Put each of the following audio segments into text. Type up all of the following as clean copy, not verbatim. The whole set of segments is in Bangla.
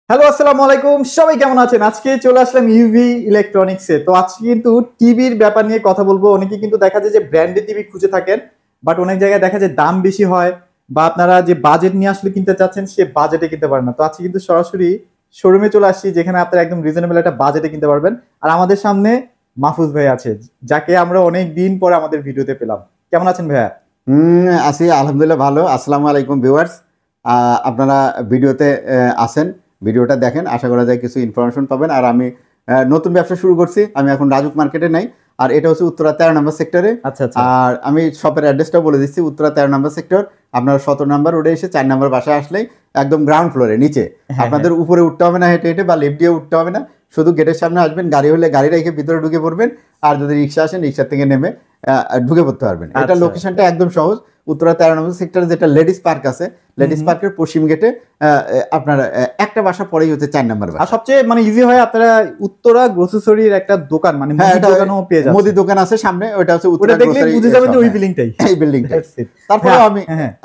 হ্যালো, আসসালামু আলাইকুম। সবাই কেমন আছেন? আজকে চলে আসলাম ইউভি ইলেকট্রনিক্সে। তো আজকে কিন্তু টিভির ব্যাপার নিয়ে কথা বলবো। অনেকে কিন্তু দেখা যায় যে ব্র্যান্ডেড টিভি খুঁজে থাকেন, বাট অনেক জায়গায় দেখা যায় দাম বেশি হয়, বা আপনারা যে বাজেট নিয়ে আসলে কিনতে চাচ্ছেন সে বাজেটে কিনতে পারেন না। তো আজকে কিন্তু সরাসরি শোরুমে চলে আসছি, যেখানে আপনারা একদম রিজনেবল একটা বাজেটে কিনতে পারবেন। আর আমাদের সামনে মাহফুজ ভাই আছে, যাকে আমরা অনেক দিন পরে আমাদের ভিডিওতে পেলাম। কেমন আছেন ভাইয়া? আছি আলহামদুলিল্লাহ ভালো। আসসালামু আলাইকুম ভিউয়ার্স। আপনারা ভিডিওতে আছেন, ভিডিওটা দেখেন, আশা করা যায় কিছু ইনফরমেশন পাবেন। আর আমি নতুন ব্যবসা শুরু করছি, আমি এখন রাজুক মার্কেটে নাই, আর এটা হচ্ছে উত্তরা 13 নম্বর সেক্টরে। আচ্ছা আচ্ছা। আর আমি শপের অ্যাড্রেসটাও বলে দিচ্ছি, উত্তরা 13 নম্বর সেক্টর। আপনার 17 নম্বর রোডে এসে 4 নম্বর বাসায় আসলেই একদম গ্রাউন্ড ফ্লোরে নিচে, আপনাদের উপরে উঠতে হবে না, হেঁটে হেঁটে বা লিফট দিয়ে উঠতে হবে না, শুধু গেটের সামনে আসবেন, গাড়ি হলে গাড়ি রেখে ভিতরে ঢুকে পড়বেন, আর যদি রিক্সা আসেন রিক্সা থেকে নেমে ঢুকে পড়তে পারবেন। এটা লোকেশনটা একদম সহজ, উত্তরা 13 নম্বর সেক্টরে যেটা লেডিস পার্ক আছে, লেডিস পার্কের পশ্চিম গেটে আপনার একটা বাসা পরেই হচ্ছে 4 নম্বর বাসা। আর সবচেয়ে ইজি হয়, আপনারা উত্তরা গ্রোসারির একটা দোকান দোকানও পেয়ে যাবেন, মুদি দোকান আছে সামনে, ওটা হচ্ছে উত্তরা গ্রোসারি, বুঝে যাবেন যে ওই বিল্ডিংটাই, এই বিল্ডিংটাই। তারপরে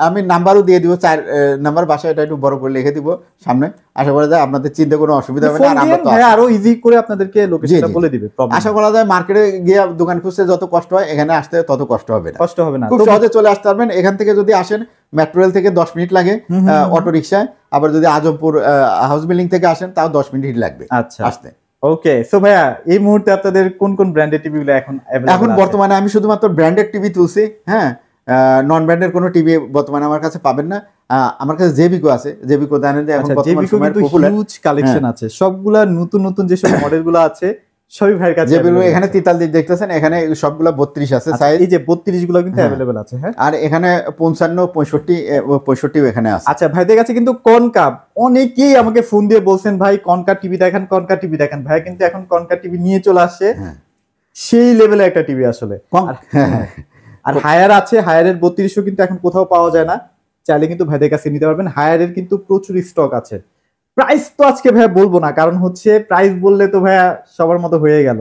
আমি নাম্বারও দিয়ে দিব, 4 নাম্বার বাসা, এটা একটু বড় করে লিখে দিব সামনে। আশা করা যায় আপনাদের চিন্তা কোনো অসুবিধা হবে না, আর আমরা তো আরো ইজি করে আপনাদেরকে লোকেশনটা বলে দিবে। আশা করা যায় মার্কেটে গিয়ে দোকান খুঁজতে যত কষ্ট হয়, এখানে আসতে তত কষ্ট হবে না, খুব সহজে চলে আসতে পারবেন। এখান থেকে যদি আসেন, মেট্রো রেল থেকে 10 মিনিট লাগে অটো রিকশায়, আবার যদি আজমপুর হাউস বিল্ডিং থেকে আসেন তাও 10 মিনিট লাগবে আসতে। ওকে, সো ভাইয়া এই মুহূর্তে আপনাদের কোন কোন ব্র্যান্ডেড টিভি গুলো এখন বর্তমানে আমি শুধুমাত্র ব্র্যান্ডেড টিভি তুলছি, হ্যাঁ, নন ব্র্যান্ডের কোনো টিভি বর্তমানে আমার কাছে পাবেন না। আমার কাছে জেবিকো আছে, জেবিকো জানেন যে এখন বর্তমানে হিউজ কালেকশন আছে, সবগুলা নতুন নতুন যে সব মডেলগুলো আছে সবই ভাইয়ের কাছে। যেগুলো এখানে 43 দেখতেছেন, এখানে সবগুলা 32 আছে সাইজ, এই যে 32 গুলো কিন্তু अवेलेबल আছে। হ্যাঁ, আর এখানে 55 65 এখানে আছে। আচ্ছা, ভাইদের কাছে কিন্তু কনকাপ, অনেকেই আমাকে ফোন দিয়ে বলছেন ভাই কনকা টিভি দেখেন, কনকা টিভি দেখেন। ভাই কিন্তু এখন কনকা টিভি নিয়ে চলে আসছে, সেই লেভেলে একটা টিভি আসলে। আর হায়ার আছে, হায়ারের 3200 কিন্তু এখন কোথাও পাওয়া যায় না, চাইলে কিন্তু ভাইদের কাছে নিতে পারবেন। হায়ারের কিন্তু প্রচুর স্টক আছে। প্রাইস তো আজকে ভাইয়া বলবো না, কারণ হচ্ছে প্রাইস বললে তো ভাইয়া সবার মতো হয়ে গেল।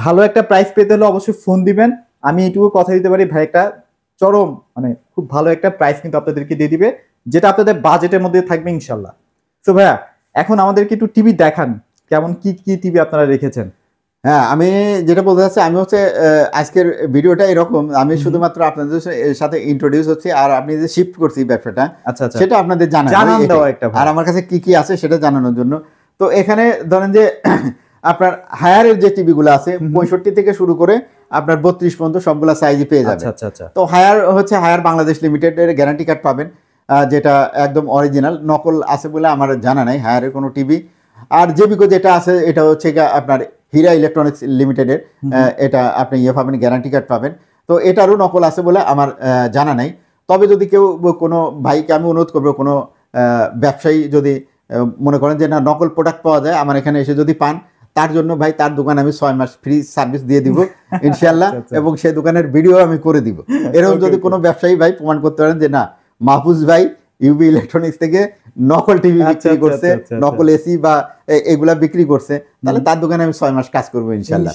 ভালো একটা প্রাইস পেতে হলে অবশ্যই ফোন দিবেন। আমি এটুকু কথা দিতে পারি, ভাই একটা চরম খুব ভালো একটা প্রাইস কিন্তু আপনাদেরকে দিয়ে দিবে, যেটা আপনাদের বাজেটের মধ্যে থাকবে ইনশাল্লাহ। তো ভাইয়া এখন আমাদেরকে একটু টিভি দেখান, কেমন কি কি টিভি আপনারা রেখেছেন। হ্যাঁ, আমি যেটা বলতে চাচ্ছি, আমি হচ্ছে আজকের ভিডিওটা এরকম, আমি শুধুমাত্র আপনাদের সাথে ইন্ট্রোডিউস হচ্ছি, আর আপনি যে শিফট করছি ব্যবসাটা, সেটা আপনাদের জানান দেওয়া একটা, আর আমার কাছে কি কি আছে সেটা জানানোর জন্য। তো এখানে ধরেন যে আপনার হায়ারের যে টিভিগুলো আছে 65 থেকে শুরু করে আপনার 32 পর্যন্ত সবগুলা সাইজই পেয়ে যাবে। তো হায়ার হচ্ছে হায়ার বাংলাদেশ লিমিটেডের গ্যারান্টি কার্ড পাবেন, যেটা একদম অরিজিনাল, নকল আছে বলে আমার জানা নাই হায়ারের কোনো টিভি। আর জেবিকো যেটা আছে এটা হচ্ছে আপনার হীরা ইলেকট্রনিক্স লিমিটেডের, এটা আপনি পাবেন, গ্যারান্টি কার্ড পাবেন। তো এটারও নকল আছে বলে আমার জানা নাই। তবে যদি কেউ কোনো ভাইকে আমি অনুরোধ করবো, কোনো ব্যবসায়ী যদি মনে করেন যে না নকল প্রোডাক্ট পাওয়া যায় আমার এখানে এসে যদি পান, তার জন্য ভাই তার দোকানে আমি 6 মাস ফ্রি সার্ভিস দিয়ে দিব ইনশাল্লাহ, এবং সেই দোকানের ভিডিও আমি করে দিব। এরকম যদি কোনো ব্যবসায়ী ভাই প্রমাণ করতে পারেন যে না মাহফুজ ভাই ইউবি ইলেকট্রনিক্স থেকে নকল টিভি বিক্রি করছে, নকল এসি বা এগুলা বিক্রি করছে, তাহলে তার দোকানে আমি 6 মাস কাজ করবো ইনশাল্লাহ,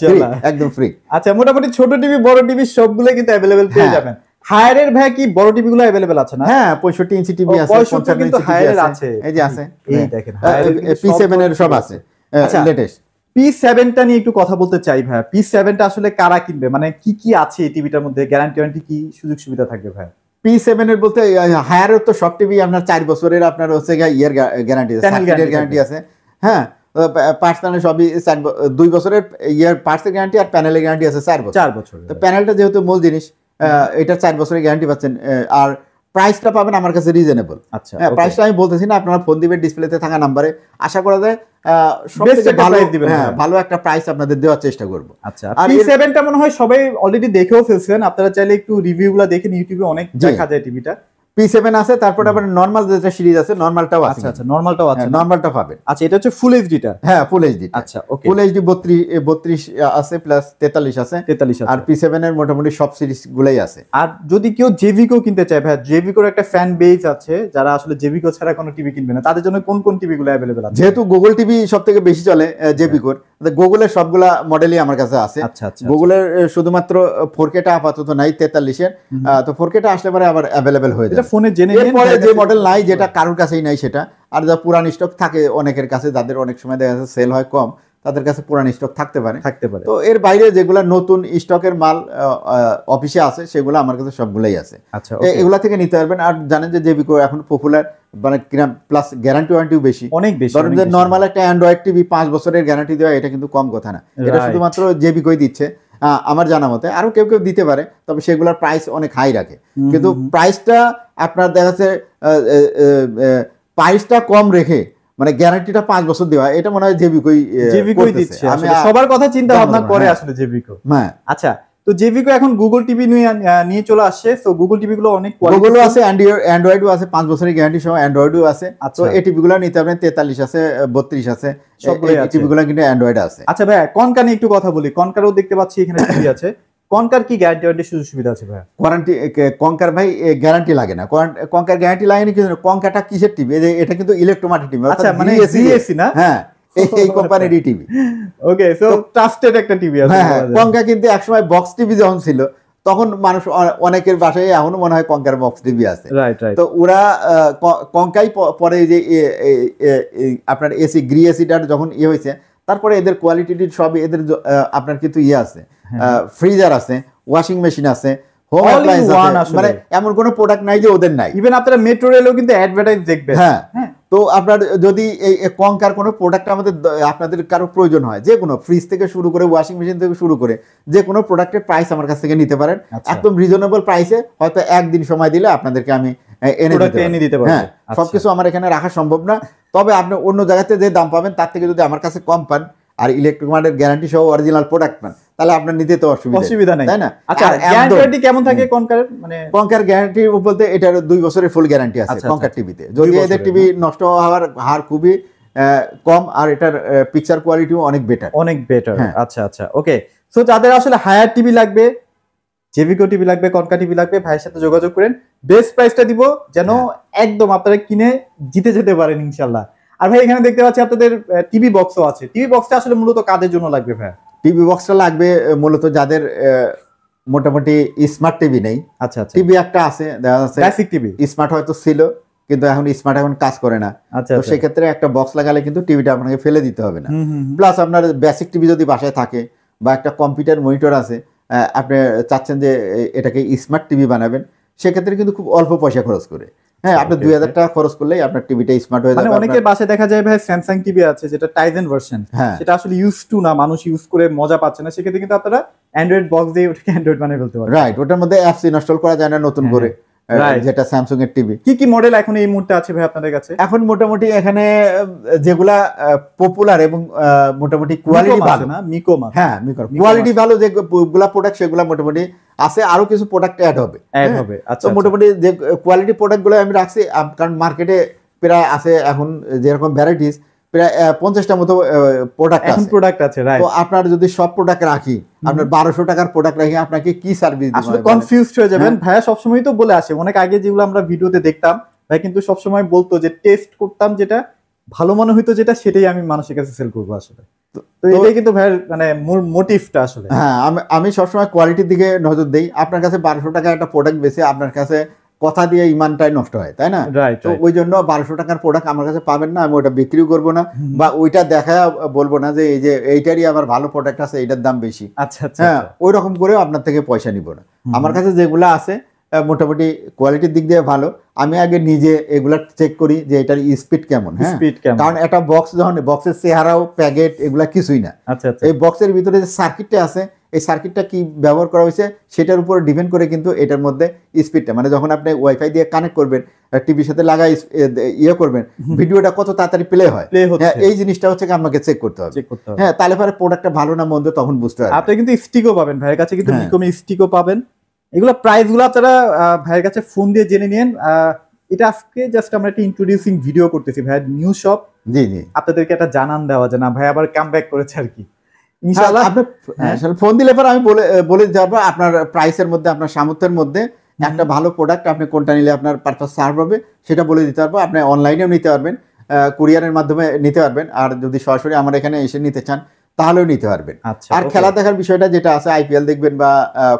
একদম ফ্রি। আচ্ছা, মোটামুটি ছোট টিভি বড় টিভি সবগুলো কিন্তু अवेलेबल পেয়ে যাবেন। হায়ারের ভাই কি বড় টিভি গুলো अवेलेबल আছে না? হ্যাঁ, 65 ইঞ্চি টিভি আছে, 55 ইঞ্চি টিভি আছে, এই যে আছে, এই দেখেন P7 এর সব আছে লেটেস্ট। P7 টা নিয়ে একটু কথা বলতে চাই ভাই। P7 টা আসলে কারা কিনবে, কি কি আছে এই টিভিটার মধ্যে, গ্যারান্টি ওয়ারেন্টি কি সুযোগ সুবিধা থাকবে ভাই? P7 এর বলতে হায়ারের তো সব টিভি আপনার 4 বছরের আপনার হচ্ছে ইয়ার গ্যারান্টি আছে, সার্টিফিকেটের গ্যারান্টি আছে। হ্যাঁ, পার্সোনালি সবই 2 বছরের ইয়ার পার্টসের গ্যারান্টি, আর প্যানেলের গ্যারান্টি আছে 4 বছর। তো প্যানেলটা যেহেতু মূল জিনিস, এটা 4 বছরের গ্যারান্টি পাচ্ছেন। আর প্রাইসটা পাবেন আমার কাছে রিজনেবল। আচ্ছা, প্রাইসটা আমি বলতেছি না, আপনারা ফোন দিবেন ডিসপ্লেতে থাকা নাম্বারে, আশা করা যায় ভালো একটা প্রাইস আপনাদের দেওয়ার চেষ্টা করব। আচ্ছা, P7 টা মনে হয় সবাই অলরেডি দেখেও ফেলছেন, আপনারা চাইলে একটু রিভিউগুলো দেখেন, ইউটিউবে অনেক দেখা যায় টিভিটা। P7 আছে, তারপরে আবার নরমাল যেটা সিরিজ আছে, নরমালটাও আছে। আচ্ছা, নরমালটাও আছে, নরমালটা পাবেন। আচ্ছা, এটা হচ্ছে ফুল এইচডি টা? হ্যাঁ, ফুল এইচডি। আচ্ছা, ওকে, ফুল এইচডি 32 আছে প্লাস 43 আছে, আর P7 এর মোটামুটি সব সিরিজ গুলাই আছে। আর যদি কেউ জেভিকো কিনতে চায় ভাই, জেভিকোর একটা ফ্যান বেজ আছে, যারা আসলে জেভিকো ছাড়া কোনো টিভি কিনবে না, তাদের জন্য কোন কোন টিভি গুলো अवेलेबल আছে? যেহেতু গুগল টিভি সবথেকে বেশি চলে জেভিকোর, গুগলের সবগুলা মডেলই আমার কাছে আছে। গুগলের শুধুমাত্র 4K টা আপাতত নাই 43-এর, তো 4K টা আসলে পরে আবার অ্যাভেলেবেল হয়ে যাবে ফোনে জেনে নিন। এরপরে যে মডেল নাই, যেটা কারোর কাছেই নাই সেটা, আর যা পুরান স্টক থাকে অনেকের কাছে, যাদের অনেক সময় দেখা যাচ্ছে সেল হয় কম, তাদের কাছে পুরান স্টক থাকতে পারে। তো এর বাইরে যেগুলা নতুন স্টকের মাল অফিসে আছে সেগুলো আমার কাছে সবগুলাই আছে। এগুলা থেকে নিতে পারবেন। আর জানেন যে জেবিকো এখন পপুলার, মানে প্লাস গ্যারান্টি ওয়ারেন্টিও বেশি, অনেক বেশি। ধরেন যে নরমাল একটা অ্যান্ড্রয়েড টিভি 5 বছরের গ্যারান্টি দেওয়া, এটা কিন্তু কম কথা না। এটা শুধুমাত্র জেবিকোই দিচ্ছে আমার জানা মতে, আরো কেউ কেউ দিতে পারে, তবে সেগুলোর প্রাইস অনেক হাই রাখে। কিন্তু প্রাইসটা আপনার দেখা যাচ্ছে প্রাইসটা কম রেখে মানে গ্যারান্টিটা 5 বছর দেওয়া, এটা মনে হয় জেবিকোই দিচ্ছে। আমি সবার কথা চিন্তা ভাবনা করে আসলে জেবিকো। হ্যাঁ, আচ্ছা, তো জেবিকো এখন গুগল টিভি নিয়ে চলে আসছে। তো গুগল টিভি গুলো অনেক গুগলও আছে, অ্যান্ড্রয়েডও আছে, 5 বছরের গ্যারান্টি সহ অ্যান্ড্রয়েডও আছে। তো এই টিভি গুলো নিতে পারবেন, 43 আছে, 32 আছে, সবগুলোই আছে। টিভি গুলো কিন্তু অ্যান্ড্রয়েড আছে। আচ্ছা ভাই, কনকা নিয়ে একটু কথা বলি। কনকারও দেখতে পাচ্ছি এখানে টিভি আছে। কনকার কি গ্যারান্টি সুযোগ সুবিধা আছে ভাই? ওয়ারেন্টি কনকার ভাই গ্যারান্টি লাগে না। কনকার গ্যারান্টি লাগে না, কিন্তু কনকাটা কিসের টিভি? এটা কিন্তু ইলেকট্রোমেটিক টিভি। আচ্ছা, মানে জিএসি না? হ্যাঁ, এই কোম্পানির টিভি। ওকে, সো ট্রাস্টেড একটা টিভি আছে। হ্যাঁ, কনকা কিন্তু একসময় বক্স টিভি যখন ছিল, তখন মানুষ অনেকের বাসায় এখনো মনে হয় কনকার বক্স টিভি আছে। তো ওরা কনকাই পরে যে আপনার এসি গ্রি এসিটার যখন হয়েছে, তারপরে এদের কোয়ালিটি সব এদের আপনার কিন্তু আছে, ফ্রিজার আছে, ওয়াশিং মেশিন আছে, হোম অ্যাপ্লায়েন্স আছে, মানে এমন কোনো প্রোডাক্ট নাই যে ওদের নাই। ইভেন আপনারা মেট্রো রেলেও কিন্তু অ্যাডভার্টাইজ দেখবেন। হ্যাঁ, তো আপনার যদি এই কনকার কোনো প্রোডাক্ট আপনাদের কারো প্রয়োজন হয়, যে কোনো ফ্রিজ থেকে শুরু করে ওয়াশিং মেশিন থেকে শুরু করে যে কোনো প্রোডাক্টের প্রাইস আমার কাছ থেকে নিতে পারেন একদম রিজনেবল প্রাইসে। হয়তো একদিন সময় দিলে আপনাদেরকে আমি এনে দিতে পারবো। হ্যাঁ, সবকিছু আমার এখানে রাখা সম্ভব না, তবে আপনি অন্য জায়গাতে যে দাম পাবেন তার থেকে যদি আমার কাছে কম পান আর ইলেকট্রিক গ্যারান্টি সহ অরিজিনাল প্রোডাক্ট পান, তাহলে আপনার নিতে তো অসুবিধা নেই, তাই না? আচ্ছা, গ্যারান্টি কেমন থাকে কনকার? মানে কনকার গ্যারান্টি বলতে এটার 2 বছরের ফুল গ্যারান্টি আছে কনকার টিভিতে। যদি এদের টিভি নষ্ট হওয়ার হার খুবই কম, আর এটার পিকচার কোয়ালিটিও অনেক বেটার। আচ্ছা আচ্ছা, ওকে। সো যাদের আসলে হায়ার টিভি লাগবে, জেবিকো টিভি লাগবে, কনকা টিভি লাগবে, ভাইয়ের সাথে যোগাযোগ করেন। বেস্ট প্রাইসটা দিব, যেন একদম আপনারা কিনে জিতে যেতে পারেন ইনশাআল্লাহ। আর ভাই এখানে দেখতে পাচ্ছি আপনাদের টিভি বক্সও আছে। টিভি বক্সটা আসলে মূলত কাদের জন্য লাগবে ভাই? টিভি বক্সটা লাগবে মূলত যাদের মোটামুটি স্মার্ট টিভি নেই। আচ্ছা আচ্ছা, টিভি একটা আছে, দেখা যাচ্ছে বেসিক টিভি, স্মার্ট হয়তো ছিল কিন্তু এখন স্মার্ট এখন কাজ করে না। তো সেই ক্ষেত্রে একটা বক্স লাগালে কিন্তু টিভিটা আপনাকে ফেলে দিতে হবে না। প্লাস আপনার বেসিক টিভি যদি বাসায় থাকে বা একটা কম্পিউটার মনিটর আছে, আপনি চাচ্ছেন যে এটাকে স্মার্ট টিভি বানাবেন, সেক্ষেত্রে কিন্তু খুব অল্প পয়সা খরচ করে, হ্যাঁ, আপনি 2000 টাকা খরচ করলেই আপনার টিভিটা স্মার্ট হয়ে যাবে। মানে অনেকের বাসায় দেখা যায় ভাই স্যামসাং টিভি আছে যেটা টাইজেন ভার্সন, সেটা আসলে ইউজ টু না, মানুষ ইউজ করে মজা পাচ্ছে না, সেক্ষেত্রে কিন্তু আপনারা অ্যান্ড্রয়েড বক্স দিয়ে ওটাকে অ্যান্ড্রয়েড বানিয়ে ফেলতে পারেন। রাইট, ওটার মধ্যে অ্যাপস ইনস্টল করা যায় না নতুন করে, যেটা স্যামসাং এর টিভি। কি কি মডেল এখন এই মুহূর্তে আছে ভাই আপনাদের কাছে? এখন মোটামুটি এখানে যেগুলা পপুলার এবং মোটামুটি কোয়ালিটি ভালো না, মিকোমা, হ্যাঁ মিকোর কোয়ালিটি ভালো যেগুলা প্রোডাক্ট সেগুলা মোটামুটি আছে, আরো কিছু প্রোডাক্ট অ্যাড হবে। আচ্ছা, মোটামুটি যে কোয়ালিটি প্রোডাক্ট গুলো আমি রাখছি, কারণ মার্কেটে প্রায় আছে এখন যেরকম ভ্যারাইটিস প্রায় 50টার মতো প্রোডাক্ট আছে। তো আপনার যদি সব প্রোডাক্ট রাখি, আপনার 1200 টাকার প্রোডাক্ট রাখি, আপনাকে কি সার্ভিস দিব? আসলে কনফিউজড হয়ে যাবেন। ভাইয়া সবসময় তো বলে আসে, অনেক আগে যেগুলো আমরা ভিডিওতে দেখতাম, ভাই কিন্তু সবসময় বলতো যে টেস্ট করতাম, যেটা ভালো মনে হইতো যেটা, সেটাই আমি মানুষের কাছে সেল করবো আসলে। তো এটাই কিন্তু ভাইয়ের মানে মূল মোটিভটা আসলে। হ্যাঁ, আমি সবসময় কোয়ালিটির দিকে নজর দেই। আপনার কাছে 1200 টাকা একটা প্রোডাক্ট বেশি, আপনার কাছে কথা দিয়ে ইমানটাই নষ্ট হয়, তাই না? তো ওই জন্য 1200 টাকার প্রোডাক্ট আমার কাছে পাবেন না, আমি ওটা বিক্রিও করবো না, বা ওইটা দেখা বলবো না যে এই যে এইটারই আবার ভালো প্রোডাক্ট আছে, এইটার দাম বেশি। আচ্ছা আচ্ছা, হ্যাঁ, ওই রকম করেও আপনার থেকে পয়সা নিব না। আমার কাছে যেগুলো আছে মোটামুটি কোয়ালিটির দিক দিয়ে ভালো, আমি আগে নিজে এগুলা চেক করি যে এটার স্পিড কেমন। হ্যাঁ, কারণ একটা বক্স যখন, বক্সের চেহারাও প্যাকেট এগুলা কিছুই না, এই বক্সের ভিতরে যে সার্কিটটা আছে, এই সার্কিটটা কি ব্যবহার করা হয়েছে সেটার উপর ডিপেন্ড করে কিন্তু এটার মধ্যে স্পিডটা, মানে যখন আপনি ওয়াইফাই দিয়ে কানেক্ট করবেন, টিভির সাথে লাগাই করবেন, ভিডিওটা কত তাড়াতাড়ি প্লে হয়, এই জিনিসটা হচ্ছে আমাকে চেক করতে হবে। হ্যাঁ, তাহলে পরে প্রোডাক্টটা ভালো না মন্দ তখন বুঝতে হবে। আপনি কিন্তু স্টিকও পাবেন ভাইয়ের কাছে, কিন্তু নিকমি স্টিকও পাবেন। এগুলো প্রাইস গুলো আপনারা ভাইয়ের কাছে ফোন দিয়ে জেনে নিন। এটা আজকে জাস্ট আমরা একটা ইন্ট্রোডিউসিং ভিডিও করতেছি ভাই, নিউ শপ। জি জি, আপনাদেরকে একটা জানান দেওয়া যে না ভাই আবার কামব্যাক করেছে আর কি। ইনশাআল্লাহ আপনি ফোন দিলে পর আমি বলে দিতে পারবো আপনার প্রাইসের মধ্যে, আপনার সামর্থ্যের মধ্যে একটা ভালো প্রোডাক্ট আপনি কোনটা নিলে আপনার পারপাস সার্ভ হবে সেটা বলে দিতে পারবো। আপনি অনলাইনেও নিতে পারবেন, কুরিয়ারের মাধ্যমে নিতে পারবেন, আর যদি সরাসরি আমার এখানে এসে নিতে চান তাহলেও নিতে পারবেন। আর খেলা দেখার বিষয়টা যেটা আছে, আইপিএল দেখবেন বা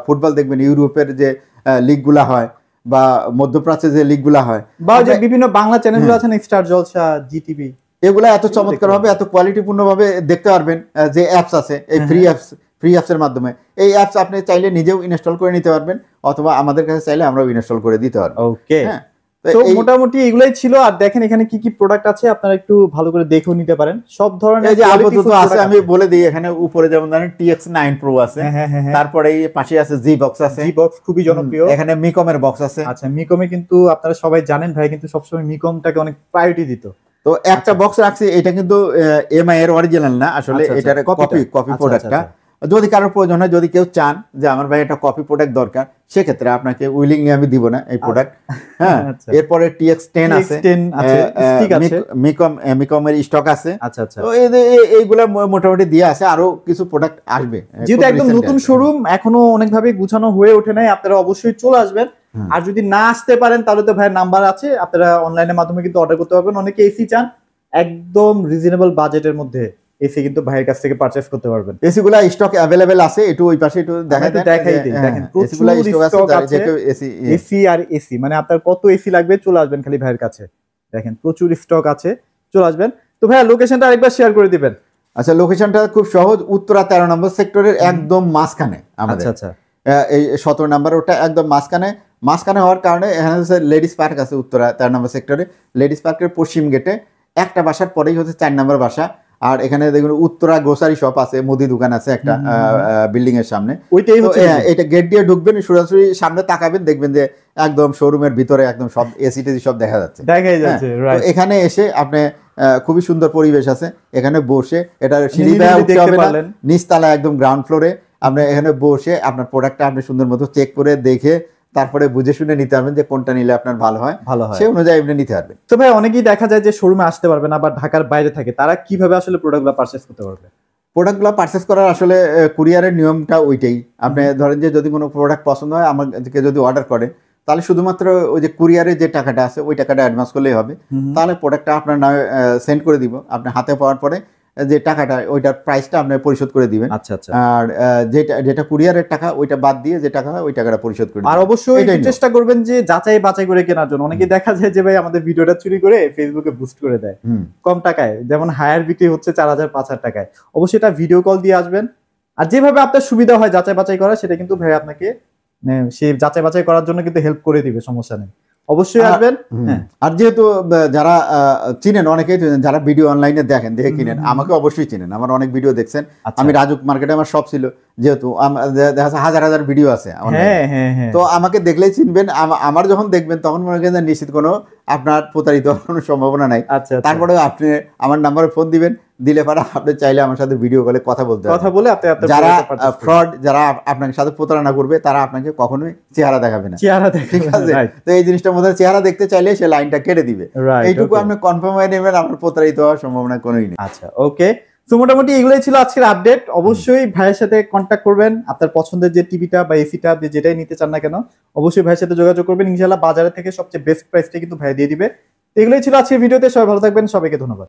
ফুটবল দেখবেন, ইউরোপের যে লিগগুলা হয় বা মধ্যপ্রাচ্যে যে লিগগুলা হয়, বা যে বিভিন্ন বাংলা চ্যানেলগুলো আছে না, স্টার জলসা, জিটিভি, এগুলা এত চমৎকার ভাবে এত কোয়ালিটিপূর্ণ ভাবে দেখতে পারবেন। যে অ্যাপস আছে, এই ফ্রি অ্যাপসের মাধ্যমে এই অ্যাপস আপনি চাইলে নিজেও ইনস্টল করে নিতে পারবেন, অথবা আমাদের কাছে চাইলে আমরাও ইনস্টল করে দিতে পারবো। ওকে, তো মোটামুটি এগুলাই ছিল। আর দেখেন এখানে কি কি প্রোডাক্ট আছে, আপনারা একটু ভালো করে দেখেও নিতে পারেন। সব ধরনের যে আপাতত আছে আমি বলে দিই, এখানে উপরে যেমন ধরেন TX9 Pro আছে, তারপরে এই পাশে আছে জি বক্স আছে, জি বক্স খুবই জনপ্রিয়। এখানে মিকমের বক্স আছে। আচ্ছা, মিকমে কিন্তু আপনারা সবাই জানেন ভাই কিন্তু সবসময় মিকমটাকে অনেক প্রায়োরিটি দিত। তো একটা বক্স রাখছি, এটা কিন্তু এমআই এর অরিজিনাল না আসলে, এটার কপি প্রোডাক্টটা। যদি কারোর প্রয়োজন হয়, যদি কেউ চান যে আমার ভাই একটা কপি প্রোডাক্ট দরকার, সেক্ষেত্রে আপনাকে উইলিংলি আমি দিব না এই প্রোডাক্ট। হ্যাঁ, এরপরে TX10 আছে, মিকমের স্টক আছে। আচ্ছা আচ্ছা, তো এইগুলা মোটামুটি দিয়ে আছে, আরো কিছু প্রোডাক্ট আসবে। যেহেতু একদম নতুন শোরুম, এখনো অনেকভাবে গুছানো হয়ে ওঠে নাই, আপনারা অবশ্যই চলে আসবেন। আর যদি না আসতে পারেন তাহলে তো ভাইয়ের নাম্বার আছে, আপনারা অনলাইনের মাধ্যমে কিন্তু অর্ডার করতে পারবেন। অনেকে এসি চান, একদম রিজনেবল বাজেটের মধ্যে এসি কিন্তু ভাইয়ের কাছ থেকে পারচেজ করতে পারবেন। এসি গুলা স্টক अवेलेबल আছে, একটু ওই পাশে একটু দেখাই দেন। দেখেন প্রচুর স্টক আছে, এসি আর এসি মানে আপনার কত এসি লাগবে চলে আসবেন খালি ভাইয়ের কাছে। দেখেন প্রচুর স্টক আছে, চলে আসবেন। তো ভাইয়া লোকেশনটা আরেকবার শেয়ার করে দিবেন। আচ্ছা, লোকেশনটা খুব সহজ, উত্তরা 13 নম্বর সেক্টরের একদম মাঝখানে আমাদের। আচ্ছা আচ্ছা, এই 17 নম্বর ওটা একদম মাঝখানে হওয়ার কারণে এখানে হচ্ছে লেডিস পার্ক আছে উত্তরা 13 নম্বর সেক্টরে। লেডিস পার্কের পশ্চিম গেটে একটা বাসার পরেই হচ্ছে 4 নম্বর বাসা। আর এখানে দেখুন উত্তরা গ্রোসারি শপ আছে, মুদি দোকান আছে একটা বিল্ডিং এর সামনে, ওইটাই হচ্ছে এটা। গেট দিয়ে ঢুকবেন, সরাসরি সামনে তাকাবেন, দেখবেন যে একদম শোরুমের ভিতরে একদম সব এসি টেসি সব দেখা যাচ্ছে। তো এখানে এসে আপনি খুবই সুন্দর পরিবেশ আছে, এখানে বসে এটা সিঁড়ি দিয়ে উঠতে হবে না, নিচতলা একদম গ্রাউন্ড ফ্লোরে আপনি এখানে বসে আপনার প্রোডাক্টটা আপনি সুন্দর মতো চেক করে দেখে তারপরে বুঝে শুনে নিতে পারবেন যে কোনটা নিলে আপনার ভালো হয় সেই অনুযায়ী আপনি নিতে পারবেন। তো ভাই অনেকেই দেখা যায় যে শোরুমে আসতে পারবে না বা ঢাকার বাইরে থাকে, তারা কিভাবে আসলে প্রোডাক্টগুলো পারচেজ করতে পারবে? প্রোডাক্টগুলো পারচেজ করার আসলে কুরিয়ারের নিয়মটা ওইটাই। আপনি ধরেন যে যদি কোনো প্রোডাক্ট পছন্দ হয় আমাকে যদি অর্ডার করে, তাহলে শুধুমাত্র ওই যে কুরিয়ারের যে টাকাটা আছে ওই টাকাটা অ্যাডভান্স করলেই হবে। তাহলে প্রোডাক্টটা আপনার নামে সেন্ড করে দিব, আপনি হাতে পাওয়ার পরে যে টাকাটা ওইটার প্রাইসটা আপনি পরিশোধ করে দিবেন। আচ্ছা আচ্ছা, আর যেটা কুরিয়ারের টাকা ওইটা বাদ দিয়ে যে টাকা হয় ওই টাকাটা পরিশোধ করে দিবেন। আর অবশ্যই চেষ্টা করবেন যে যাচাই বাছাই করে কেনার জন্য। অনেকে দেখা যায় যে ভাই আমাদের ভিডিওটা চুরি করে ফেসবুকে বুস্ট করে দেয় কম টাকায়, যেমন হায়ার বিক্রি হচ্ছে 4000-5000 টাকায়। অবশ্যই এটা ভিডিও কল দিয়ে আসবেন, আর যেভাবে আপনার সুবিধা হয় যাচাই বাছাই করা, সেটা কিন্তু ভাই আপনাকে সেই যাচাই বাছাই করার জন্য কিন্তু হেল্প করে দিবে, সমস্যা নেই, অবশ্যই আসবেন। আর যেহেতু যারা চিনেন, অনেকেই যারা ভিডিও অনলাইনে দেখেন দেখে কিনেন, আমাকে অবশ্যই চিনেন, আমার অনেক ভিডিও দেখছেন। আমি রাজুক মার্কেটে আমার শপ ছিল, যেহেতু দেখা যাচ্ছে হাজার হাজার ভিডিও আছে, তো আমাকে দেখলেই চিনবেন। আমার যখন দেখবেন তখন মনে করেন নিশ্চিত কোনো আপনার প্রতারিত হওয়ার কোনো সম্ভাবনা নাই। তারপরে আপনি আমার নাম্বারে ফোন দিবেন, দিলে পরে আপনি চাইলে আমার সাথে ভিডিও কলে কথা বলে যারা ফ্রড, যারা আপনার সাথে প্রতারণা করবে তারা আপনাকে কখনোই চেহারা দেখাবে না, ঠিক আছে? তো এই জিনিসটার মধ্যে চেহারা দেখতে চাইলে সে লাইনটা কেটে দিবে, এইটুকু আপনি কনফার্ম হয়ে নেবেন, আপনার প্রতারিত হওয়ার সম্ভাবনা কোনোই নেই। আচ্ছা, ওকে। তো মোটামুটি এগুলোই ছিল আজকের আপডেট। অবশ্যই ভাইয়ের সাথে কন্ট্যাক্ট করবেন, আপনার পছন্দের যে টিভিটা বা এসিটা যেটাই নিতে চান না কেন অবশ্যই ভাইয়ের সাথে যোগাযোগ করবেন। ইনশাআল্লাহ বাজারে থেকে সবচেয়ে বেস্ট প্রাইসটা কিন্তু ভাই দিয়ে দিবে। এগুলোই ছিল আজকের ভিডিওতে। সবাই ভালো থাকবেন, সবাইকে ধন্যবাদ।